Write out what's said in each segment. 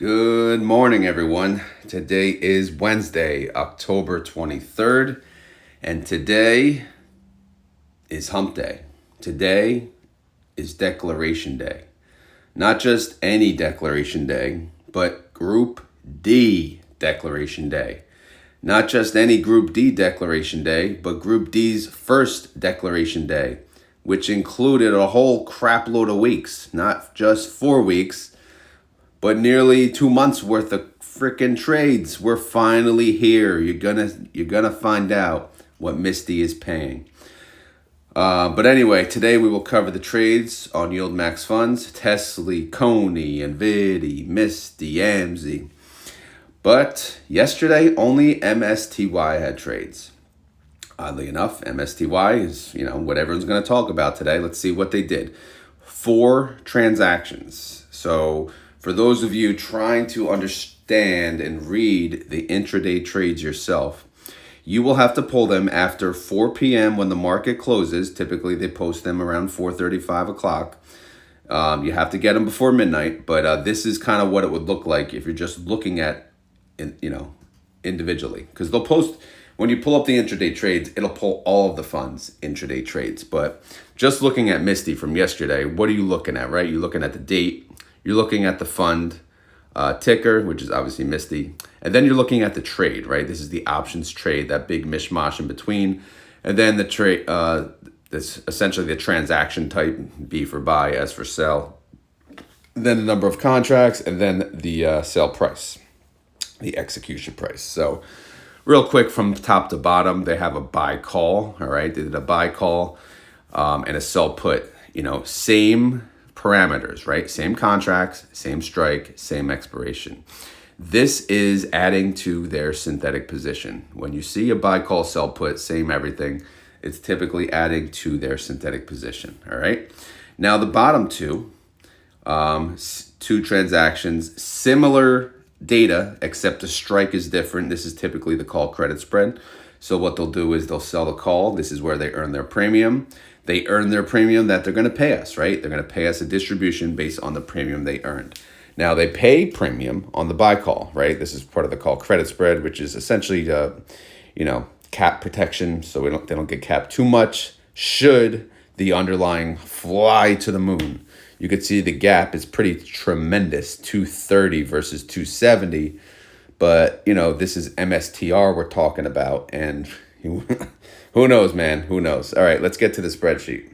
Good morning, everyone. Today is Wednesday, October 23rd, and today is Hump Day. Today is Declaration Day. Not just any Declaration Day, but Group D Declaration Day. Not just any Group D Declaration Day, but Group D's first Declaration Day, which included a whole crap load of weeks, not just 4 weeks, but nearly 2 months worth of freaking trades. We're finally here. You're gonna find out what Msty is paying. But anyway, today we will cover the trades on YieldMax funds: TSLY, CONY, NVDY, Msty, AMZY. But yesterday, only MSTY had trades. Oddly enough, MSTY is, what everyone's going to talk about today. Let's see what they did. 4 transactions. So for those of you trying to understand and read the intraday trades yourself, you will have to pull them after 4 p.m. when the market closes. Typically, they post them around 4:30, 5 o'clock. You have to get them before midnight, but this is kind of what it would look like if you're just looking at, individually. Because they'll post, when you pull up the intraday trades, it'll pull all of the funds intraday trades. But just looking at Msty from yesterday, what are you looking at, right? You're looking at the date. You're looking at the fund ticker, which is obviously Msty. And then you're looking at the trade, right? This is the options trade, that big mishmash in between. And then the trade, that's essentially the transaction type, B for buy, S for sell. Then the number of contracts, and then the sell price, the execution price. So real quick from top to bottom, they have a buy call, all right? They did a buy call and a sell put, same parameters, right? Same contracts, same strike, same expiration. This is adding to their synthetic position. When you see a buy call, sell put, same everything, it's typically adding to their synthetic position, all right? Now the bottom two transactions, similar data, except the strike is different. This is typically the call credit spread. So what they'll do is they'll sell the call. This is where they earn their premium. They earn their premium that they're going to pay us, right? They're going to pay us a distribution based on the premium they earned. Now they pay premium on the buy call, right? This is part of the call credit spread, which is essentially, cap protection. So they don't get capped too much should the underlying fly to the moon. You could see the gap is pretty tremendous, 230 versus 270. But, this is MSTR we're talking about. And who knows, man? Who knows? All right, let's get to the spreadsheet.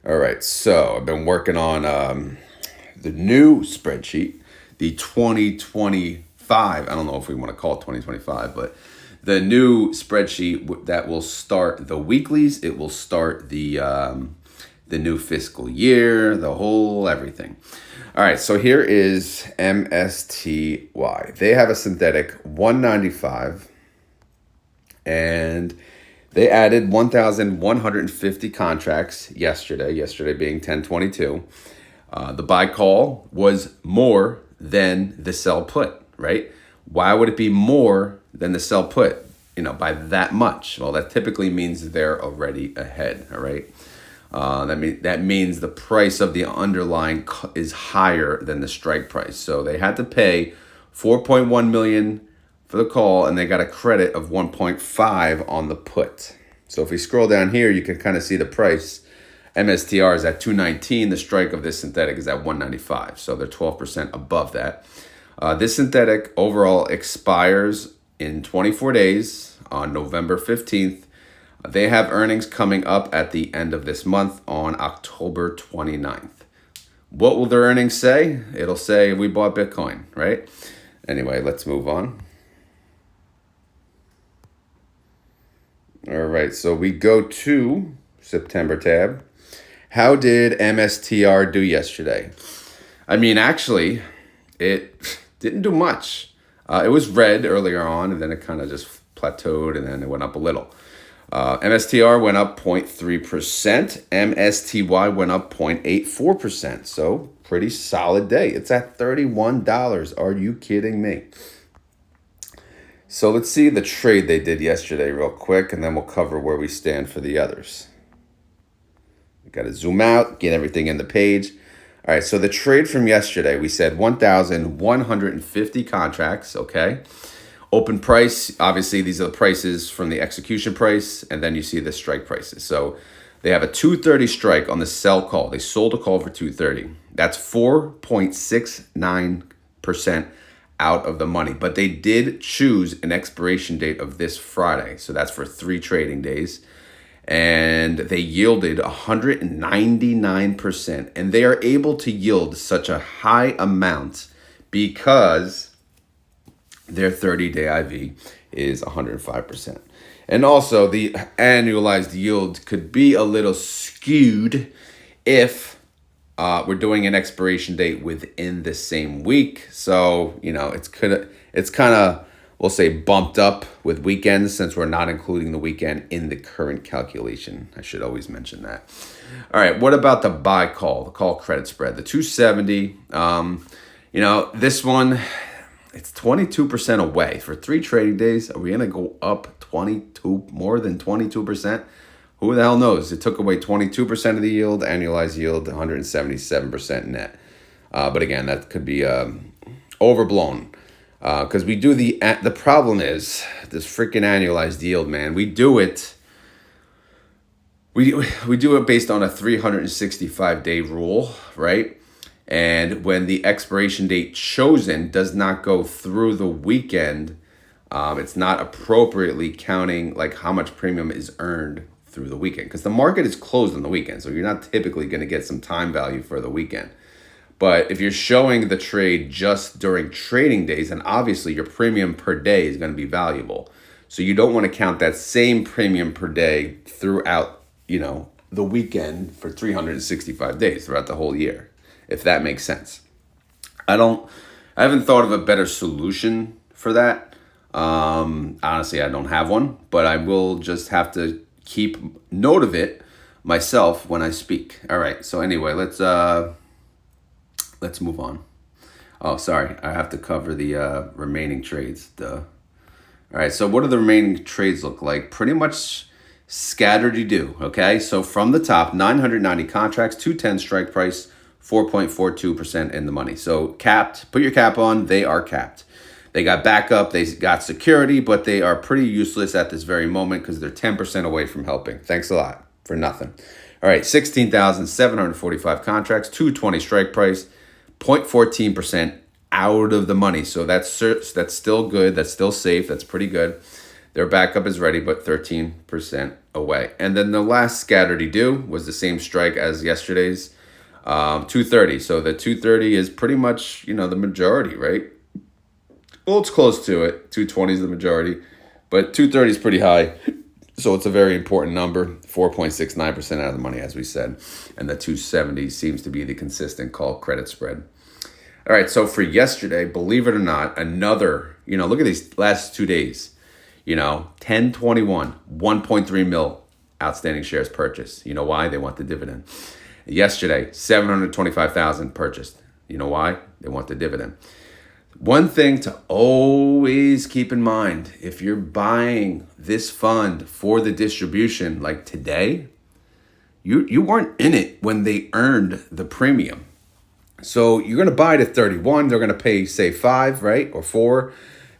All right, so I've been working on the new spreadsheet, the 2025. I don't know if we want to call it 2025, but the new spreadsheet that will start the weeklies. It will start the new fiscal year, the whole everything. All right, so here is MSTY. They have a synthetic 195, and they added 1,150 contracts yesterday being 10/22. The buy call was more than the sell put, right? Why would it be more than the sell put, by that much? Well, that typically means they're already ahead, all right? That means the price of the underlying is higher than the strike price. So they had to pay $4.1 million for the call, and they got a credit of 1.5 on the put. So if we scroll down here, you can kind of see the price. MSTR is at 219. The strike of this synthetic is at 195. So they're 12% above that. This synthetic overall expires in 24 days on November 15th. They have earnings coming up at the end of this month on October 29th. What will their earnings say? It'll say we bought Bitcoin, right? Anyway, let's move on. All right, so we go to September tab. How did MSTR do yesterday? Actually, it didn't do much. It was red earlier on, and then it kind of just plateaued, and then it went up a little. MSTR went up 0.3%. MSTY went up 0.84%. So pretty solid day. It's at $31. Are you kidding me? So let's see the trade they did yesterday real quick, and then we'll cover where we stand for the others. We got to zoom out, get everything in the page. All right, so the trade from yesterday, we said 1,150 contracts, okay? Open price, obviously these are the prices from the execution price, and then you see the strike prices. So they have a 230 strike on the sell call. They sold a call for 230. That's 4.69% out of the money. But they did choose an expiration date of this Friday. So that's for 3 trading days. And they yielded 199%. And they are able to yield such a high amount because their 30-day IV is 105%. And also the annualized yield could be a little skewed if we're doing an expiration date within the same week. So, it's kind of, we'll say, bumped up with weekends since we're not including the weekend in the current calculation. I should always mention that. All right, what about the buy call, the call credit spread, the 270? This one, it's 22% away. For 3 trading days, are we going to go up more than 22%? Who the hell knows? It took away 22% of the yield, annualized yield, 177% net. But again, that could be overblown. Because we do the problem is this freaking annualized yield, man. We do it based on a 365-day rule, right? And when the expiration date chosen does not go through the weekend, it's not appropriately counting like how much premium is earned through the weekend, because the market is closed on the weekend. So you're not typically going to get some time value for the weekend. But if you're showing the trade just during trading days, then obviously your premium per day is going to be valuable. So you don't want to count that same premium per day throughout, the weekend for 365 days throughout the whole year, if that makes sense. I haven't thought of a better solution for that. Honestly, I don't have one, but I will just have to keep note of it myself when I speak. All right. So anyway, let's move on. Oh, sorry. I have to cover the remaining trades. All right. So what do the remaining trades look like? Pretty much scattered-y-do. Okay. So from the top, 990 contracts, 210 strike price, 4.42% in the money. So capped, put your cap on. They are capped. They got backup, they got security, but they are pretty useless at this very moment because they're 10% away from helping. Thanks a lot for nothing. All right, 16,745 contracts, 220 strike price, 0.14% out of the money. So that's still good. That's still safe. That's pretty good. Their backup is ready, but 13% away. And then the last scattered-y-do was the same strike as yesterday's, 230. So the 230 is pretty much, the majority, right? Well, it's close to it. 220 is the majority, but 230 is pretty high. So it's a very important number, 4.69% out of the money, as we said. And the 270 seems to be the consistent call credit spread. All right, so for yesterday, believe it or not, another, look at these last 2 days. 10/21, 1.3 mil outstanding shares purchased. You know why? They want the dividend. Yesterday, 725,000 purchased. You know why? They want the dividend. One thing to always keep in mind, if you're buying this fund for the distribution, like today, you weren't in it when they earned the premium. So you're going to buy it at 31. They're going to pay, say, 5, right? Or 4,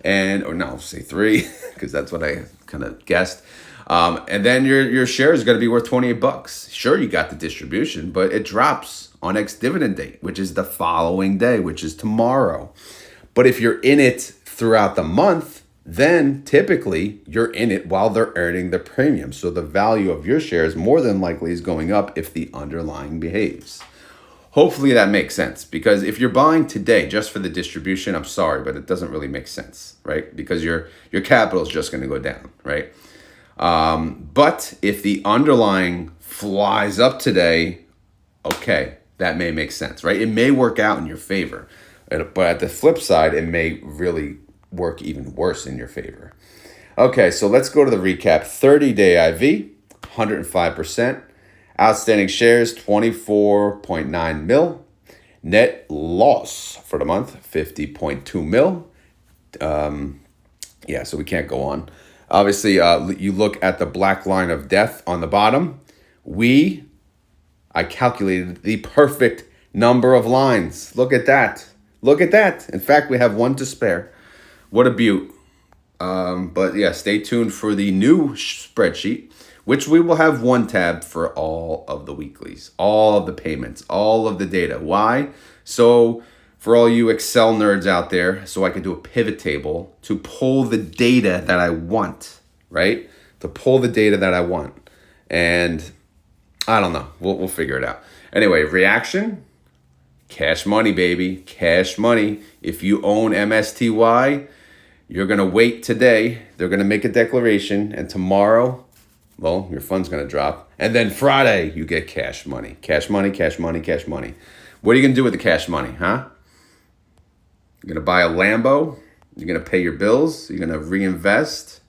say 3, because that's what I kind of guessed. And then your share is going to be worth $28. Sure, you got the distribution, but it drops on ex-dividend date, which is the following day, which is tomorrow. But if you're in it throughout the month, then typically you're in it while they're earning the premium. So the value of your shares more than likely is going up if the underlying behaves. Hopefully that makes sense, because if you're buying today just for the distribution, I'm sorry, but it doesn't really make sense, right? Because your capital is just going to go down, right? But if the underlying flies up today, okay, that may make sense, right? It may work out in your favor. But at the flip side, it may really work even worse in your favor. Okay, so let's go to the recap. 30-day IV, 105%. Outstanding shares, 24.9 mil. Net loss for the month, 50.2 mil. So we can't go on. Obviously, you look at the black line of death on the bottom. I calculated the perfect number of lines. Look at that. Look at that. In fact, we have one to spare. What a beaut. But yeah, stay tuned for the new spreadsheet, which we will have one tab for all of the weeklies, all of the payments, all of the data. Why? So for all you Excel nerds out there, so I can do a pivot table to pull the data that I want, right? To pull the data that I want. And I don't know. We'll figure it out. Anyway, reaction, cash money, baby. Cash money. If you own MSTY, you're going to wait today. They're going to make a declaration. And tomorrow, well, your fund's going to drop. And then Friday, you get cash money. Cash money, cash money, cash money. What are you going to do with the cash money, huh? You're going to buy a Lambo. You're going to pay your bills. You're going to reinvest.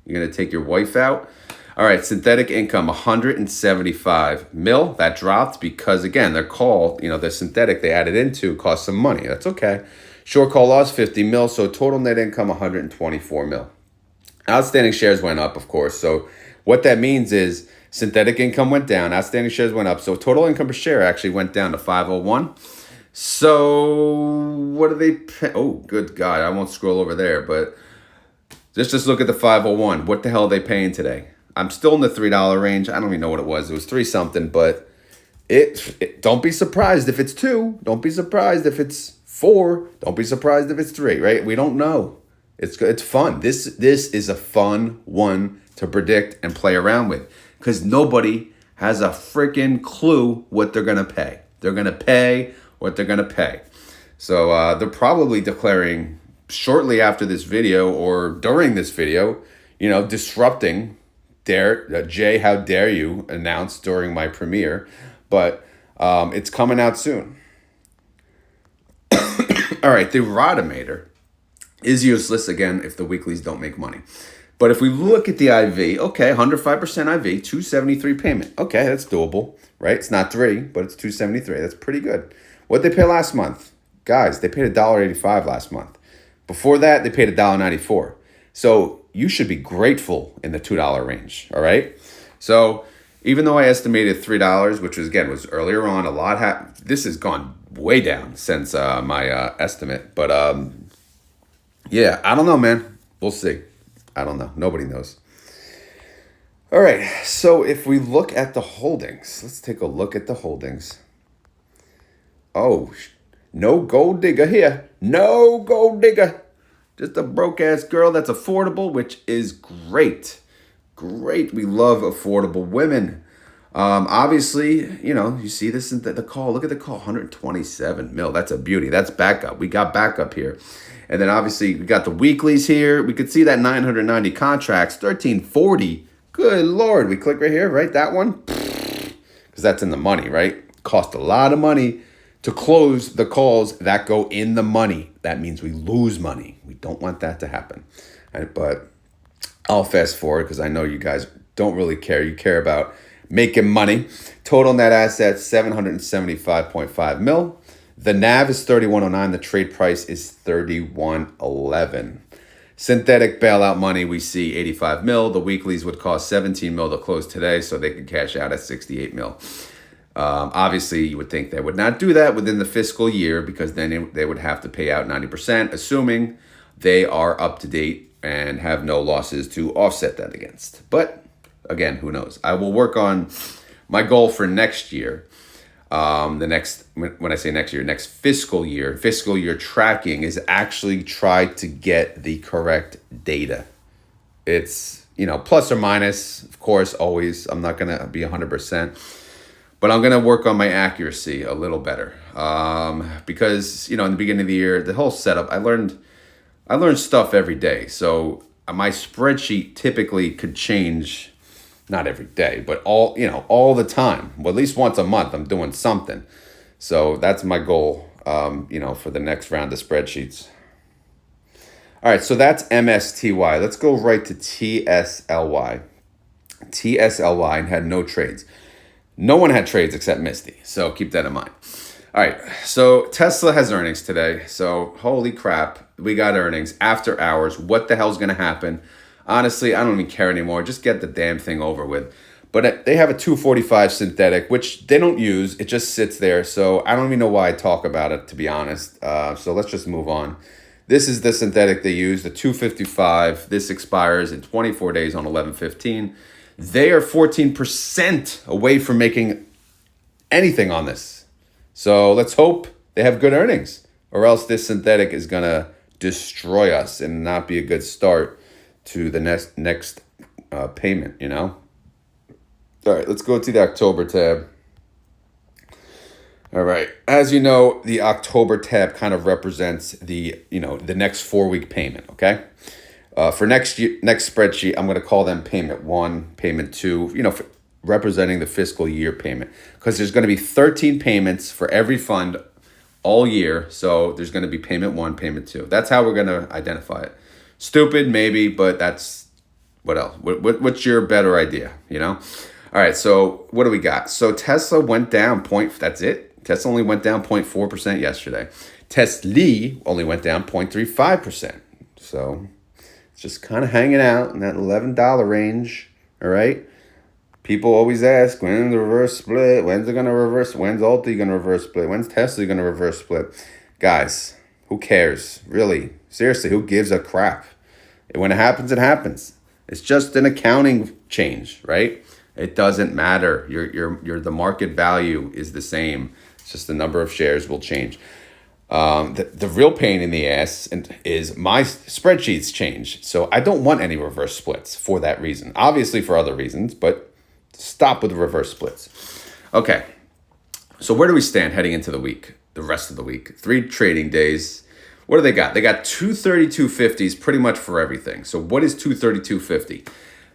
You're going to take your wife out. All right, synthetic income, 175 mil. That dropped because, again, they're called, the synthetic they added into cost some money. That's okay. Short call loss, 50 mil. So total net income, 124 mil. Outstanding shares went up, of course. So what that means is synthetic income went down. Outstanding shares went up. So total income per share actually went down to 501. So what do they pay? Oh, good God. I won't scroll over there, but just look at the 501. What the hell are they paying today? I'm still in the $3 range. I don't even know what it was. It was 3 something, but it don't be surprised if it's 2. Don't be surprised if it's 4. Don't be surprised if it's 3, right? We don't know. It's fun. This is a fun one to predict and play around with because nobody has a freaking clue what they're going to pay. They're going to pay what they're going to pay. So they're probably declaring shortly after this video or during this video, disrupting Jay, how dare you, announced during my premiere, but it's coming out soon. All right, the Rotomator is useless, again, if the weeklies don't make money. But if we look at the IV, okay, 105% IV, 273 payment. Okay, that's doable, right? It's not 3, but it's 273. That's pretty good. What they pay last month? Guys, they paid $1.85 last month. Before that, they paid $1.94. So you should be grateful in the $2 range, all right? So even though I estimated $3, which was earlier on, a lot this has gone way down since my estimate. But yeah, I don't know, man. We'll see. I don't know. Nobody knows. All right, so if we look at the holdings, let's take a look at the holdings. Oh, no gold digger here. No gold digger. Just a broke-ass girl that's affordable, which is great. Great. We love affordable women. Obviously, you see this in the call. Look at the call, 127 mil. That's a beauty. That's backup. We got backup here. And then obviously we got the weeklies here. We could see that 990 contracts, 1340. Good Lord. We click right here, right? That one. Because that's in the money, right? Cost a lot of money to close the calls that go in the money. That means we lose money. We don't want that to happen. But I'll fast forward because I know you guys don't really care. You care about making money. Total net assets, 775.5 mil. The NAV is 3109. The trade price is 3111. Synthetic bailout money, we see 85 mil. The weeklies would cost 17 mil to close today, so they could cash out at 68 mil. Obviously, you would think they would not do that within the fiscal year because then they would have to pay out 90%, assuming they are up to date and have no losses to offset that against. But again, who knows? I will work on my goal for next year. When I say next year, next fiscal year tracking is actually try to get the correct data. It's, plus or minus, of course, always. I'm not going to be 100%. But I'm going to work on my accuracy a little better because, in the beginning of the year, the whole setup, I learned stuff every day. So my spreadsheet typically could change, not every day, but all the time. Well, at least once a month, I'm doing something. So that's my goal, for the next round of spreadsheets. All right, so that's MSTY. Let's go right to TSLY. TSLY had no trades. No one had trades except Msty, so keep that in mind. All right, so Tesla has earnings today. So holy crap, we got earnings after hours. What the hell's going to happen? Honestly, I don't even care anymore. Just get the damn thing over with. But they have a 245 synthetic, which they don't use. It just sits there. So I don't even know why I talk about it, to be honest. So let's just move on. This is the synthetic they use, the 255. This expires in 24 days on 11/15. They are 14% away from making anything on this. So let's hope they have good earnings, or else this synthetic is going to destroy us and not be a good start to the next payment, you know? All right, let's go to the October tab. All right. As you know, the October tab kind of represents the next 4-week payment, okay? For next spreadsheet, I'm going to call them payment 1, payment 2, representing the fiscal year payment, because there's going to be 13 payments for every fund all year. So there's going to be payment 1, payment 2. That's how we're going to identify it. Stupid, maybe, but that's what else? What's your better idea, All right, so what do we got? So Tesla went down that's it. Tesla only went down 0.4% yesterday. TSLY only went down 0.35%. So it's just kind of hanging out in that $11 range, all right? People always ask, when's the reverse split? When's it going to reverse? When's Alti going to reverse split? When's Tesla going to reverse split? Guys, who cares? Really? Seriously, who gives a crap? When it happens, it happens. It's just an accounting change, right? It doesn't matter. The market value is the same. It's just the number of shares will change. The real pain in the ass is my spreadsheets change. So I don't want any reverse splits for that reason. Obviously for other reasons, but stop with the reverse splits. Okay. So where do we stand heading into the rest of the week? 3 trading days. What do they got? They got 232.50s pretty much for everything. So what is 232.50?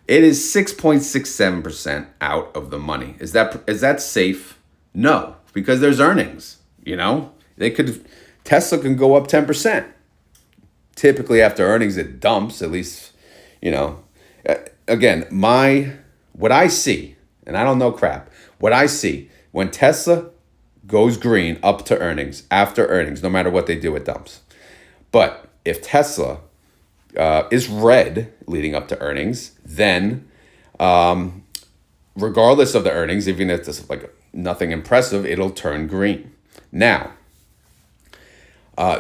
It is 6.67% out of the money. Is that safe? No, because there's earnings, Tesla can go up 10%. Typically after earnings it dumps, at least, again, what I see, and I don't know crap, what I see when Tesla goes green up to earnings, after earnings, no matter what they do, it dumps. But if Tesla is red leading up to earnings, then regardless of the earnings, even if it's like nothing impressive, it'll turn green. Now,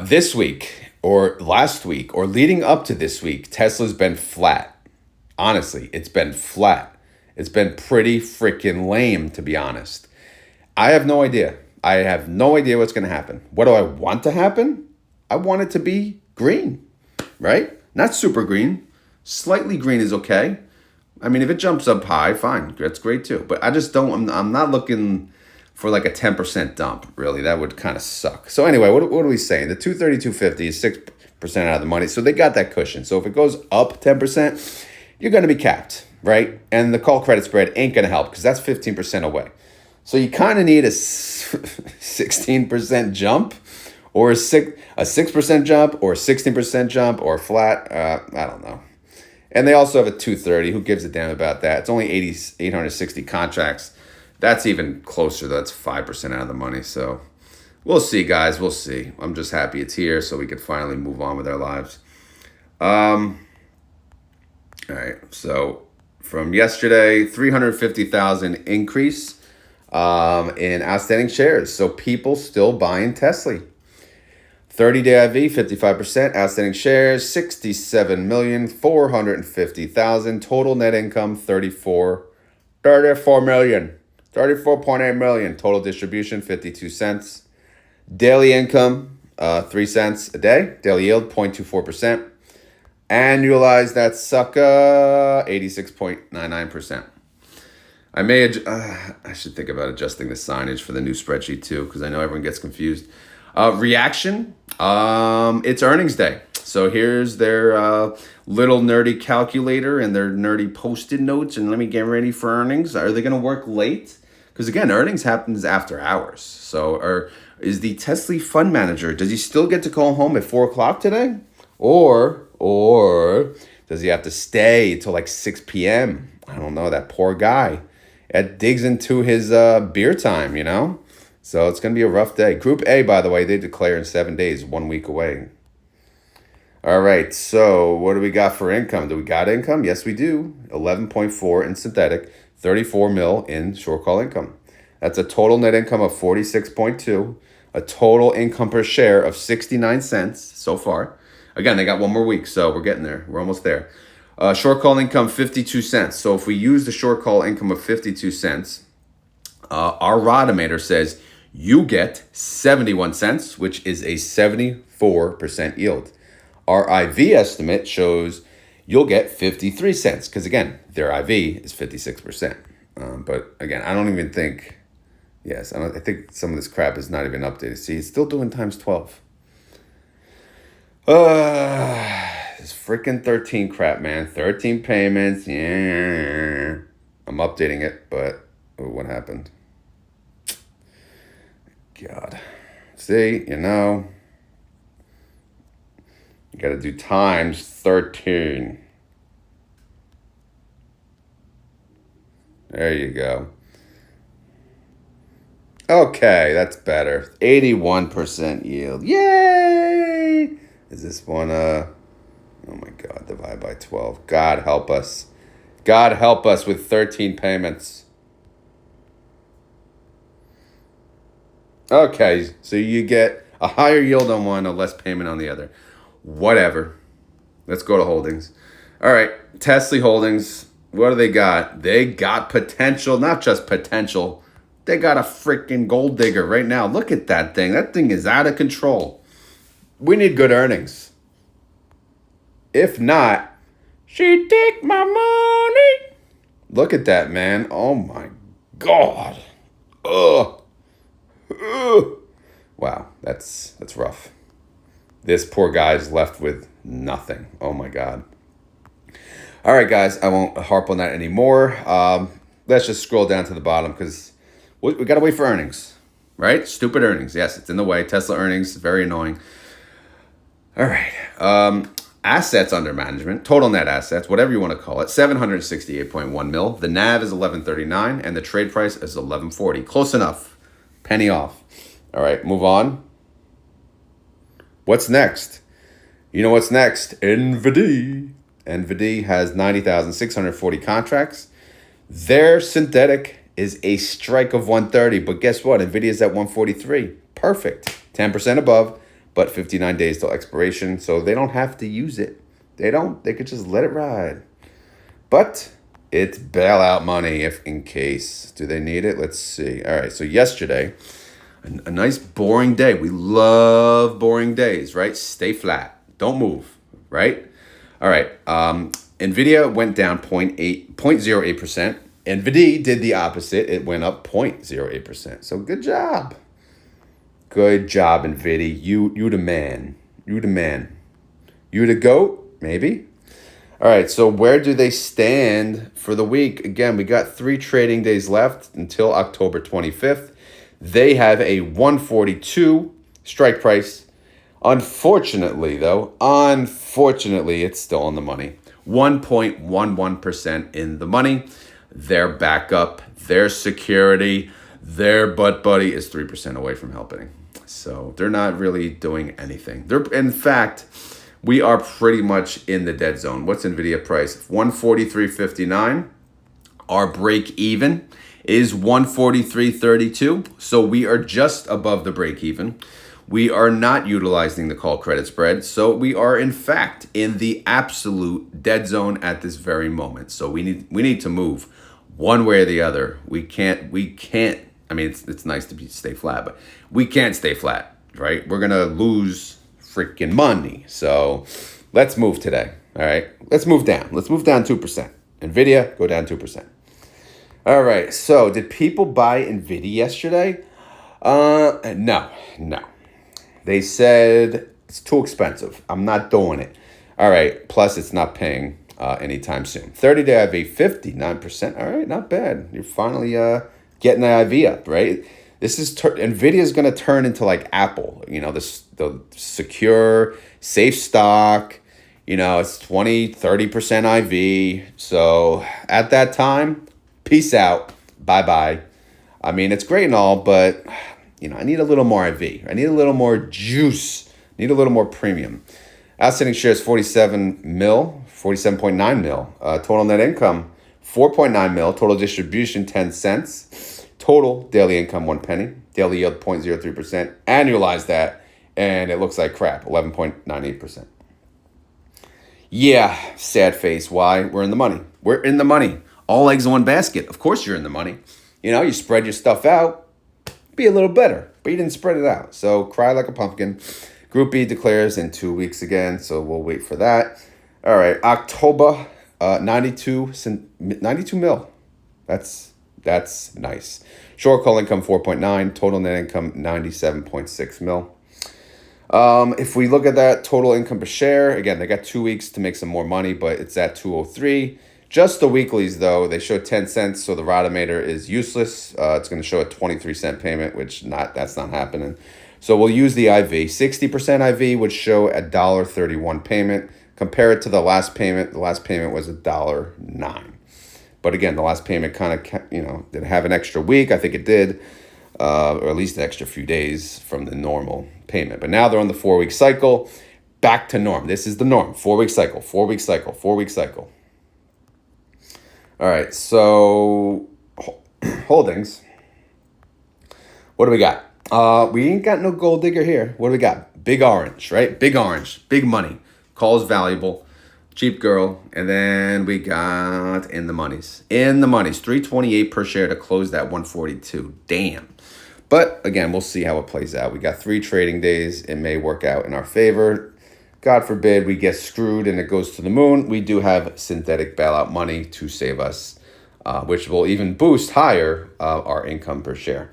this week or last week or leading up to this week, Tesla's been flat. Honestly, it's been flat. It's been pretty freaking lame, to be honest. I have no idea. I have no idea what's going to happen. What do I want to happen? I want it to be green, right? Not super green. Slightly green is okay. I mean, if it jumps up high, fine. That's great too. But I just don't, I'm not looking for like a 10% dump, really. That would kind of suck. So anyway, what are we saying? The 232.50 is 6% out of the money. So they got that cushion. So if it goes up 10%, you're going to be capped, right? And the call credit spread ain't going to help because that's 15% away. So you kind of need a 16% jump, or a 6% jump, or a 16% jump, or flat. I don't know. And they also have a 230. Who gives a damn about that? It's only 860 contracts. That's even closer. That's 5% out of the money. So we'll see, guys. We'll see. I'm just happy it's here so we can finally move on with our lives. All right. So from yesterday, 350,000 increase in outstanding shares. So people still buying Tesla. 30-day IV, 55%. Outstanding shares, 67,450,000. Total net income, 34 million. 34.8 million. Total distribution, 52 cents. Daily income, 3 cents a day. Daily yield, 0.24%. Annualize that sucker, 86.99%. I should think about adjusting the signage for the new spreadsheet too, because I know everyone gets confused. Reaction, it's earnings day. So here's their little nerdy calculator and their nerdy post-it notes. And let me get ready for earnings. Are they going to work late? Because again, earnings happens after hours. So is the Tesla fund manager, does he still get to call home at 4 o'clock today? Or does he have to stay till like 6 p.m.? I don't know, that poor guy. It digs into his beer time, So it's going to be a rough day. Group A, by the way, they declare in 7 days, 1 week away. All right, so what do we got for income? Do we got income? Yes, we do. 11.4 in synthetic, 34 mil in short call income. That's a total net income of 46.2, a total income per share of 69 cents so far. Again, they got one more week, so we're getting there. We're almost there. Short call income, 52 cents. So if we use the short call income of 52 cents, our Rodometer says you get 71 cents, which is a 74% yield. Our IV estimate shows you'll get 53 cents because, again, their IV is 56%. But, again, I don't even think, I think some of this crap is not even updated. See, it's still doing times 12. This freaking 13 crap, man. 13 payments. Yeah. I'm updating it, but what happened? God. See, you got to do times 13. There you go. Okay, that's better. 81% yield. Yay! Is this one, oh my God, divide by 12. God help us. God help us with 13 payments. Okay, so you get a higher yield on one, a less payment on the other. Whatever. Let's go to holdings. All right, TSLY Holdings. What do they got? They got potential, not just potential. They got a freaking gold digger right now. Look at that thing. That thing is out of control. We need good earnings. If not, she take my money. Look at that, man. Oh my God. Ugh. Wow, that's rough. This poor guy's left with nothing. Oh my God. All right, guys, I won't harp on that anymore. Let's just scroll down to the bottom because we got to wait for earnings, right? Stupid earnings. Yes, it's in the way. Tesla earnings, very annoying. All right. Assets under management, total net assets, whatever you want to call it, 768.1 mil. The NAV is 1139 and the trade price is 1140. Close enough. Penny off. All right, move on. What's next? You know what's next? NVDY. NVDY has 90,640 contracts. Their synthetic is a strike of 130, but guess what? NVIDIA is at 143. Perfect. 10% above, but 59 days till expiration, so they don't have to use it. They could just let it ride. But it's bailout money if in case. Do they need it? Let's see. All right, so yesterday, a nice boring day. We love boring days, right? Stay flat. Don't move, right? All right. Nvidia went down 0.08%. NVDY did the opposite. It went up 0.08%. So good job. Good job, NVIDIA. You the man. You the man. You the GOAT? Maybe. All right, so where do they stand for the week? Again, we got 3 trading days left until October 25th. They have a 142 strike price. Unfortunately, it's still on the money. 1.11% in the money. Their backup, their security, their butt buddy is 3% away from helping. So they're not really doing anything. In fact, we are pretty much in the dead zone. What's NVIDIA price? 143.59. Our break even is 143.32. So we are just above the break even. We are not utilizing the call credit spread. So we are in fact in the absolute dead zone at this very moment. So we need to move one way or the other. We can't, I mean, it's nice to stay flat, but we can't stay flat, right? We're going to lose freaking money. So let's move today. All right. Let's move down. Let's move down 2%. NVIDIA, go down 2%. All right. So did people buy NVIDIA yesterday? No. They said it's too expensive. I'm not doing it. All right. Plus, it's not paying anytime soon. 30-day IV, 59%. All right. Not bad. You're finally getting the IV up, right? This is NVIDIA is going to turn into like Apple, the secure, safe stock, it's 20, 30% IV. So at that time, peace out. Bye-bye. I mean, it's great and all, but, I need a little more IV. I need a little more juice. I need a little more premium. Outstanding shares, 47.9 mil. Total net income, 4.9 mil. Total distribution 10 cents. Total daily income 1 penny. Daily yield 0.03%. Annualize that, and it looks like crap, 11.98%. Yeah, sad face. Why? We're in the money. We're in the money. All eggs in one basket. Of course you're in the money. You know, you spread your stuff out, be a little better, but you didn't spread it out. So cry like a pumpkin. Group B declares in 2 weeks again, so we'll wait for that. All right, October, 92 mil. That's nice. Short call income 4.9, total net income 97.6 mil. If we look at that total income per share, again, they got 2 weeks to make some more money, but it's at 203. Just the weeklies, though, they show 10 cents, so the Rotometer is useless. It's going to show a 23-cent payment, which that's not happening. So we'll use the IV. 60% IV would show a $1.31 payment. Compare it to the last payment. The last payment was $1.09. But again, the last payment kind of, did it have an extra week? I think it did, or at least an extra few days from the normal payment. But now they're on the 4-week cycle. Back to norm. This is the norm. 4-week cycle, 4-week cycle, 4-week cycle. All right, so holdings. What do we got? We ain't got no gold digger here. What do we got? Big orange, right? Big orange, big money. Calls valuable, cheap girl. And then we got in the monies. In the monies, 328 per share to close that 142. Damn. But again, we'll see how it plays out. We got 3 trading days. It may work out in our favor. God forbid we get screwed and it goes to the moon. We do have synthetic bailout money to save us, which will even boost higher our income per share.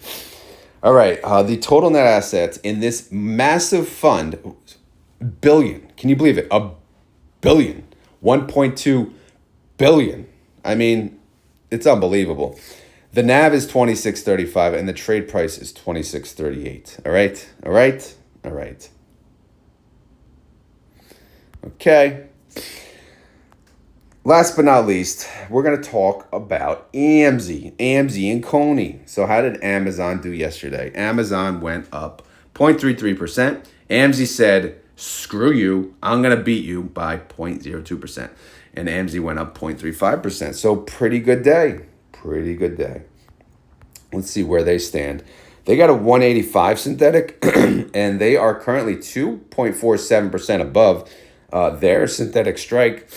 All right, the total net assets in this massive fund, billion. Can you believe it? A billion. 1.2 billion. I mean, it's unbelievable. The NAV is 26.35 and the trade price is 26.38. All right. Okay. Last but not least, we're going to talk about AMZY and CONY. So how did Amazon do yesterday? Amazon went up 0.33%. AMZY said, screw you, I'm going to beat you by 0.02%. And AMZY went up 0.35%. So pretty good day. Let's see where they stand. They got a 185 synthetic, and they are currently 2.47% above their synthetic strike,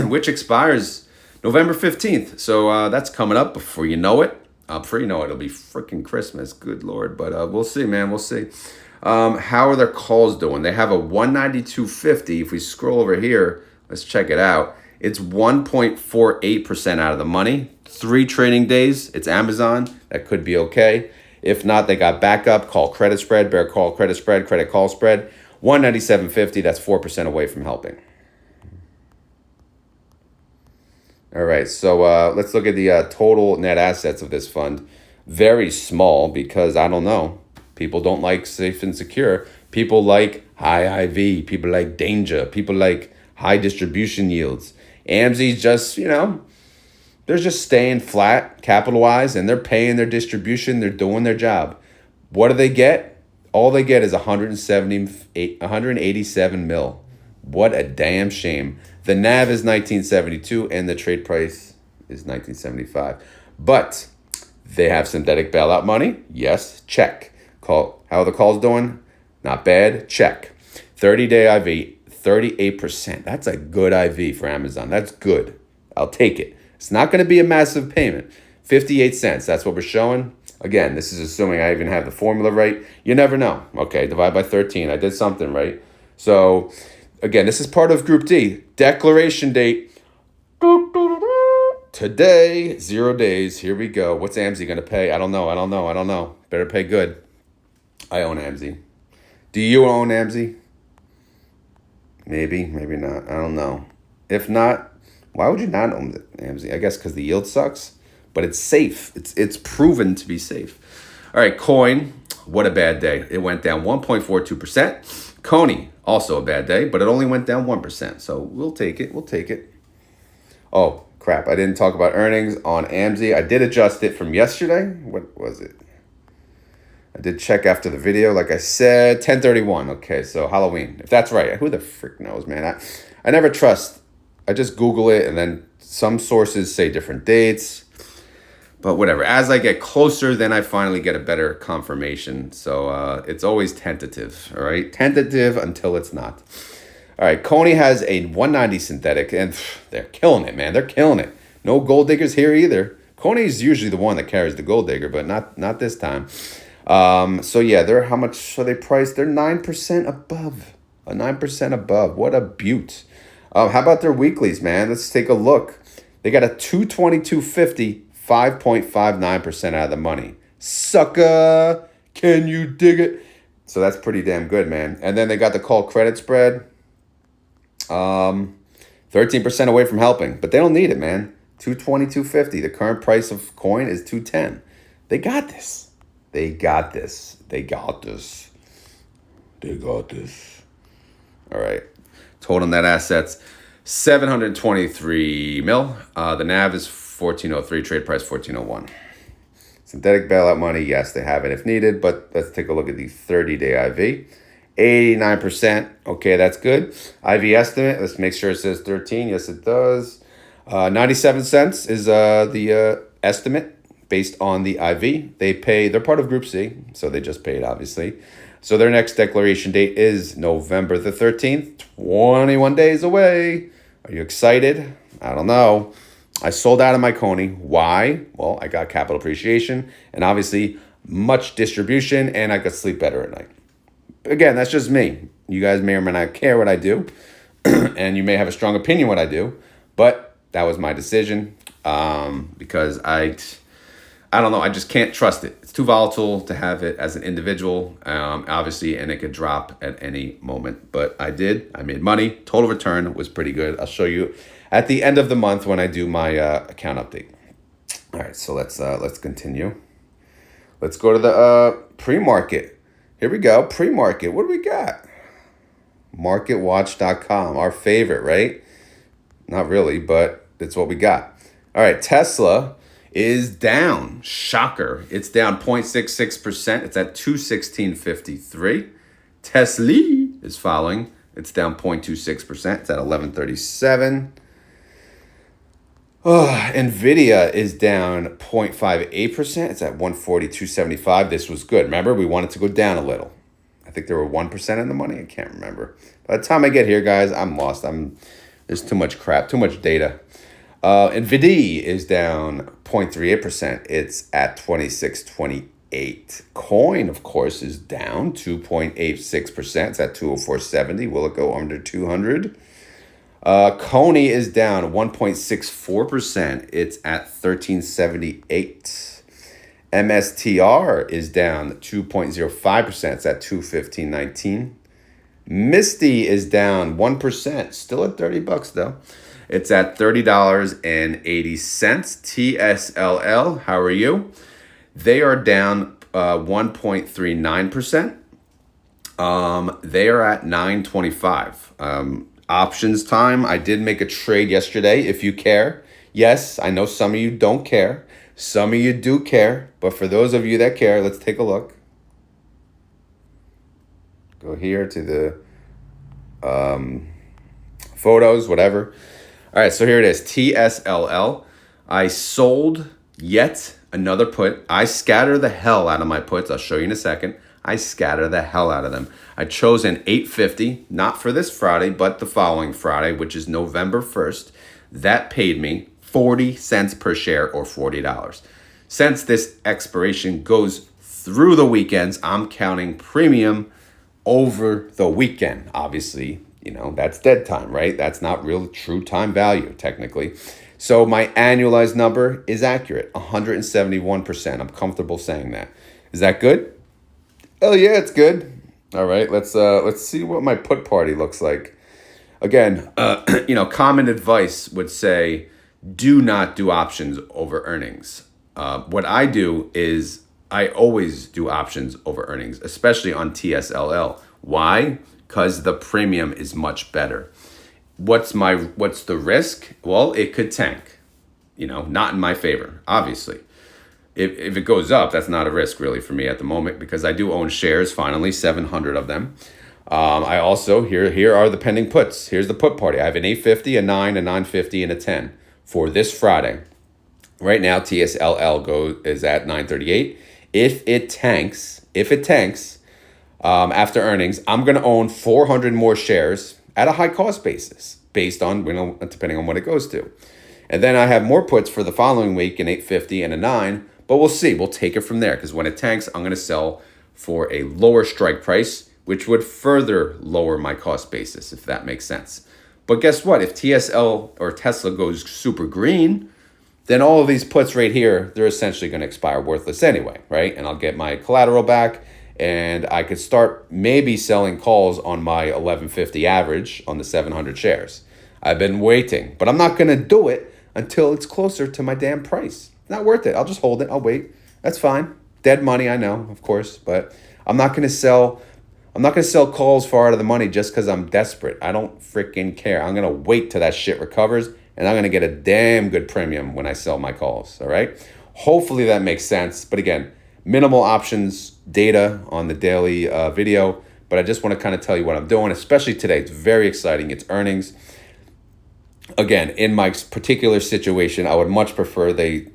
which expires November 15th. So that's coming up before you know it. It'll be freaking Christmas. Good Lord. But we'll see, man. We'll see. How are their calls doing? They have a 192.50. If we scroll over here, let's check it out. It's 1.48% out of the money. 3 trading days. It's Amazon. That could be okay. If not, they got backup. Call credit spread. Bear call credit spread. Credit call spread. 197.50. That's 4% away from helping. All right, so let's look at the total net assets of this fund. Very small because, I don't know, people don't like safe and secure. People like high IV. People like danger. People like high distribution yields. AMZY's just, they're just staying flat capital-wise, and they're paying their distribution. They're doing their job. What do they get? All they get is 187 mil. What a damn shame. The NAV is 1972 and the trade price is 1975. But they have synthetic bailout money. Yes, check. How are the calls doing? Not bad. Check. 30-day IV, 38%. That's a good IV for Amazon. That's good. I'll take it. It's not going to be a massive payment. 58 cents. That's what we're showing. Again, this is assuming I even have the formula right. You never know. Okay, divide by 13. I did something right. So, again, this is part of Group D. Declaration date. Today, 0 days. Here we go. What's AMZY going to pay? I don't know. Better pay good. I own AMZY. Do you own AMZY? Maybe not. I don't know. If not, why would you not own AMZY? I guess because the yield sucks. But it's safe. It's proven to be safe. All right, coin. What a bad day. It went down 1.42%. CONY, also a bad day, but it only went down 1%. So we'll take it. Oh, crap. I didn't talk about earnings on AMZY. I did adjust it from yesterday. What was it? I did check after the video. Like I said, 10/31. Okay, so Halloween. If that's right. Who the frick knows, man? I never trust. I just Google it and then Some sources say different dates, but whatever. As I get closer, then I finally get a better confirmation. So it's always tentative, all right? Tentative until it's not. All right, CONY has a 190 synthetic, and they're killing it, man. They're killing it. No gold diggers here either. CONY is usually the one that carries the gold digger, but not this time. So yeah, they're how much are they priced? They're 9% above. 9% above. What a beaut. How about their weeklies, man? Let's take a look. They got a 222.50, 5.59% out of the money. Sucker, can you dig it? So that's pretty damn good, man. And then they got the call credit spread. 13% away from helping, but they don't need it, man. 222.50. The current price of coin is 210. They got this. They got this. They got this. They got this. All right. Total net assets, 723 mil. The NAV is 1403. Trade price 1401. Synthetic bailout money, yes, they have it if needed, but let's take a look at the 30-day IV. 89%. Okay, that's good. IV estimate. Let's make sure it says 13. Yes, it does. 97 cents is the estimate based on the IV. They're part of Group C, so they just paid, obviously. So their next declaration date is November the 13th, 21 days away. Are you excited? I don't know. I sold out of my CONY. Why? Well, I got capital appreciation and obviously much distribution, and I could sleep better at night. Again, that's just me. You guys may or may not care what I do, and you may have a strong opinion what I do, but that was my decision because I don't know. I just can't trust it. It's too volatile to have it as an individual, obviously, and it could drop at any moment. But I did. I made money. Total return was pretty good. I'll show you at the end of the month when I do my account update. All right, so let's continue. Let's go to the pre-market. Here we go. Pre-market. What do we got? MarketWatch.com. Our favorite, right? Not really, but it's what we got. All right, Tesla is down. Shocker. It's down 0.66%. It's at 216.53. TSLY is following. It's down 0.26%. It's at 1137. Nvidia is down 0.58%. It's at 142.75. This was good. Remember, we wanted to go down a little. I think there were 1% in the money. I can't remember. By the time I get here, guys, I'm lost. There's too much crap, too much data. NVDY is down 0.38%. It's at 26.28. Coin, of course, is down 2.86%. It's at 204.70. Will it go under 200? CONY is down 1.64%. It's at 13.78. MSTR is down 2.05%. It's at 215.19. Msty is down 1%. Still at $30 though. It's at $30.80. TSLL, how are you? They are down 1.39%. They are at 9.25. Options time. I did make a trade yesterday, if you care. Yes, I know some of you don't care. Some of you do care. But for those of you that care, let's take a look. Go here to the photos, whatever. All right, so here it is, TSLL. I sold yet another put. I scatter the hell out of my puts. I'll show you in a second. I scatter the hell out of them. I chose an 850, not for this Friday, but the following Friday, which is November 1st. That paid me 40 cents per share or $40. Since this expiration goes through the weekends, I'm counting premium over the weekend. Obviously, you know, that's dead time, right? That's not real true time value, technically. So my annualized number is accurate, 171%. I'm comfortable saying that. Is that good? Oh yeah, it's good. All right, let's see what my put party looks like. Again, common advice would say, do not do options over earnings. What I do is I always do options over earnings, especially on TSLL. Why? Because the premium is much better. What's the risk? Well, it could tank. Not in my favor, obviously. If it goes up, that's not a risk really for me at the moment because I do own shares, finally, 700 of them. I also, here are the pending puts. Here's the put party. I have an 850, a 9, a 950, and a 10 for this Friday. Right now, TSLL is at 938. If it tanks, after earnings, I'm going to own 400 more shares at a high cost basis, based on, depending on what it goes to. And then I have more puts for the following week, an 850 and a 9. But we'll see. We'll take it from there, because when it tanks, I'm going to sell for a lower strike price, which would further lower my cost basis, if that makes sense. But guess what? If TSL or Tesla goes super green, then all of these puts right here, they're essentially going to expire worthless anyway, right? And I'll get my collateral back, and I could start maybe selling calls on my 1150 average on the 700 shares. I've been waiting, but I'm not going to do it until it's closer to my damn price. Not worth it. I'll just hold it. I'll wait. That's fine. Dead money, I know, of course, but I'm not going to sell calls far out of the money just because I'm desperate. I don't freaking care. I'm going to wait till that shit recovers, and I'm going to get a damn good premium when I sell my calls, all right? Hopefully that makes sense. But again, minimal options data on the daily video, but I just want to kind of tell you what I'm doing, especially today. It's very exciting. It's earnings. Again, in my particular situation, I would much prefer they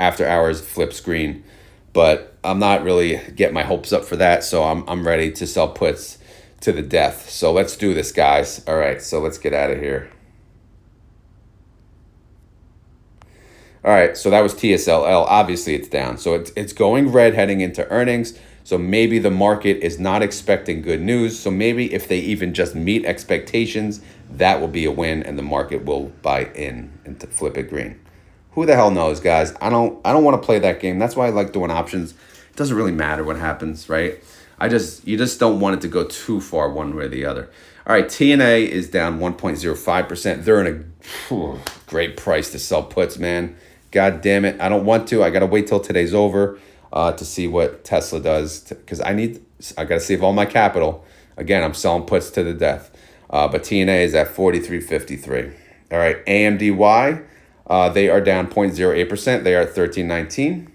after hours flip screen, but I'm not really getting my hopes up for that, so I'm ready to sell puts to the death. So let's do this, guys. All right, so let's get out of here. All right, so that was TSLL. Obviously, it's down. So it's going red heading into earnings. So maybe the market is not expecting good news. So maybe if they even just meet expectations, that will be a win, and the market will buy in and to flip it green. Who the hell knows, guys? I don't want to play that game. That's why I like doing options. It doesn't really matter what happens, right? You just don't want it to go too far one way or the other. All right, TNA is down 1.05%. They're in a great price to sell puts, man. God damn it. I don't want to. I got to wait till today's over to see what Tesla does, because I got to save all my capital. Again, I'm selling puts to the death. But TNA is at 43.53. All right, AMDY, they are down 0.08%. They are at 13.19.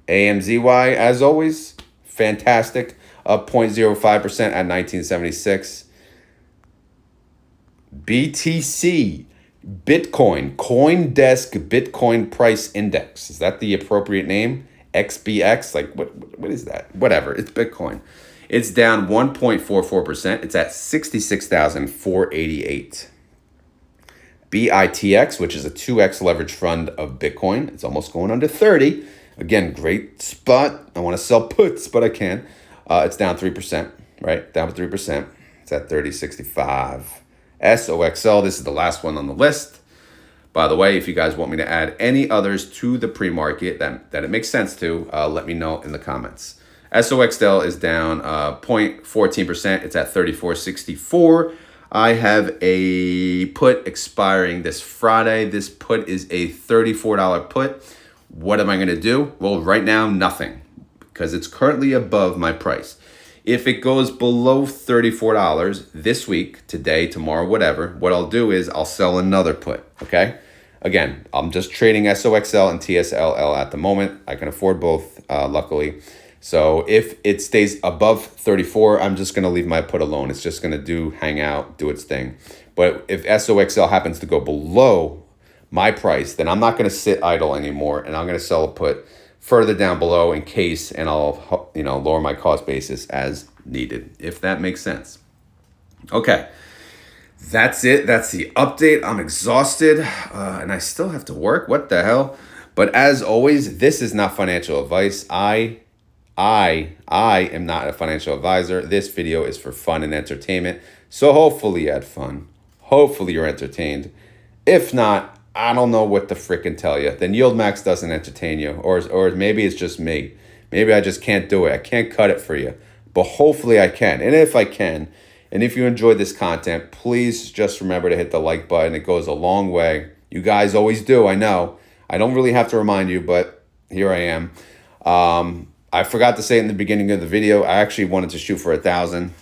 AMZY, as always, fantastic, up 0.05% at 1976. BTC, Bitcoin, CoinDesk Bitcoin Price Index. Is that the appropriate name? XBX? Like, what is that? Whatever, it's Bitcoin. It's down 1.44%. It's at 66,488. BITX, which is a 2x leverage fund of Bitcoin. It's almost going under 30. Again, great spot. I want to sell puts, but I can. It's down 3%, right? Down 3%. It's at 30.65. SOXL, this is the last one on the list. By the way, if you guys want me to add any others to the pre-market that it makes sense to, let me know in the comments. SOXL is down 0.14%. It's at 34.64. I have a put expiring this Friday. This put is a $34 put. What am I going to do? Well, right now, nothing, because it's currently above my price. If it goes below $34 this week, today, tomorrow, whatever, what I'll do is I'll sell another put, okay? Again, I'm just trading SOXL and TSLL at the moment. I can afford both, luckily. So if it stays above 34, I'm just going to leave my put alone. It's just going to hang out, do its thing. But if SOXL happens to go below my price, then I'm not going to sit idle anymore, and I'm going to sell a put further down below in case, and I'll lower my cost basis as needed, if that makes sense. Okay, that's it. That's the update. I'm exhausted, and I still have to work. What the hell? But as always, this is not financial advice. I am not a financial advisor. This video is for fun and entertainment. So hopefully you had fun. Hopefully you're entertained. If not, I don't know what to frickin' tell you. Then YieldMax doesn't entertain you. Or maybe it's just me. Maybe I just can't do it. I can't cut it for you. But hopefully I can. And if I can, and if you enjoyed this content, please just remember to hit the like button. It goes a long way. You guys always do, I know. I don't really have to remind you, but here I am. I forgot to say it in the beginning of the video. I actually wanted to shoot for 1,000,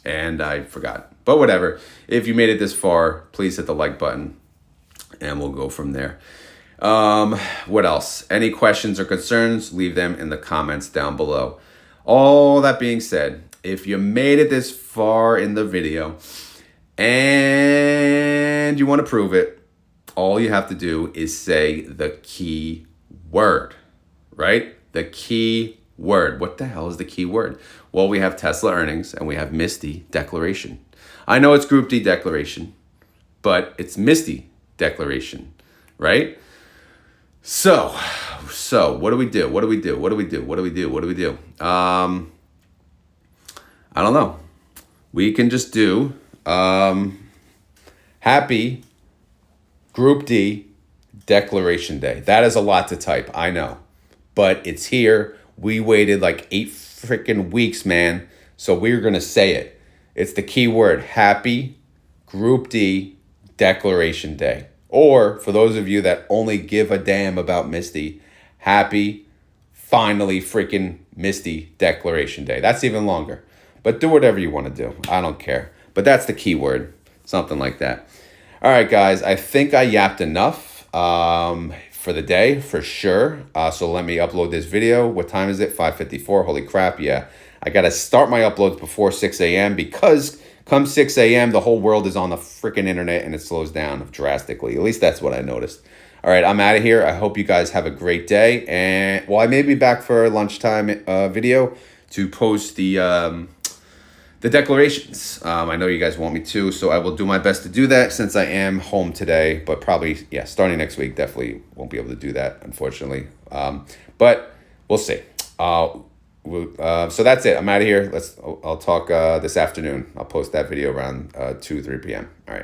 and I forgot. But whatever. If you made it this far, please hit the like button, and we'll go from there. What else? Any questions or concerns, leave them in the comments down below. All that being said, if you made it this far in the video and you want to prove it, all you have to do is say the key word, right? The key word. What the hell is the key word? Well, we have Tesla earnings and we have Msty declaration. I know it's Group D declaration, but it's Msty declaration, right? So what do we do? What do we do? What do we do? What do we do? What do we do? I don't know. We can just do happy Group D declaration day. That is a lot to type, I know, but it's here. We waited like 8 freaking weeks, man. So we're going to say it. It's the key word, happy Group D declaration day. Or for those of you that only give a damn about Msty, happy finally freaking Msty declaration day. That's even longer. But do whatever you want to do. I don't care. But that's the key word. Something like that. All right, guys. I think I yapped enough for the day, for sure. So let me upload this video. What time is it? 5:54. Holy crap, yeah. I got to start my uploads before 6 a.m. because come 6 a.m., the whole world is on the freaking internet and it slows down drastically. At least that's what I noticed. All right, I'm out of here. I hope you guys have a great day. And, well, I may be back for a lunchtime video to post the declarations. I know you guys want me to, so I will do my best to do that since I am home today, but probably, yeah, starting next week, definitely won't be able to do that, unfortunately. But we'll see. So that's it. I'm out of here. I'll talk this afternoon. I'll post that video around 2, 3 p.m. All right.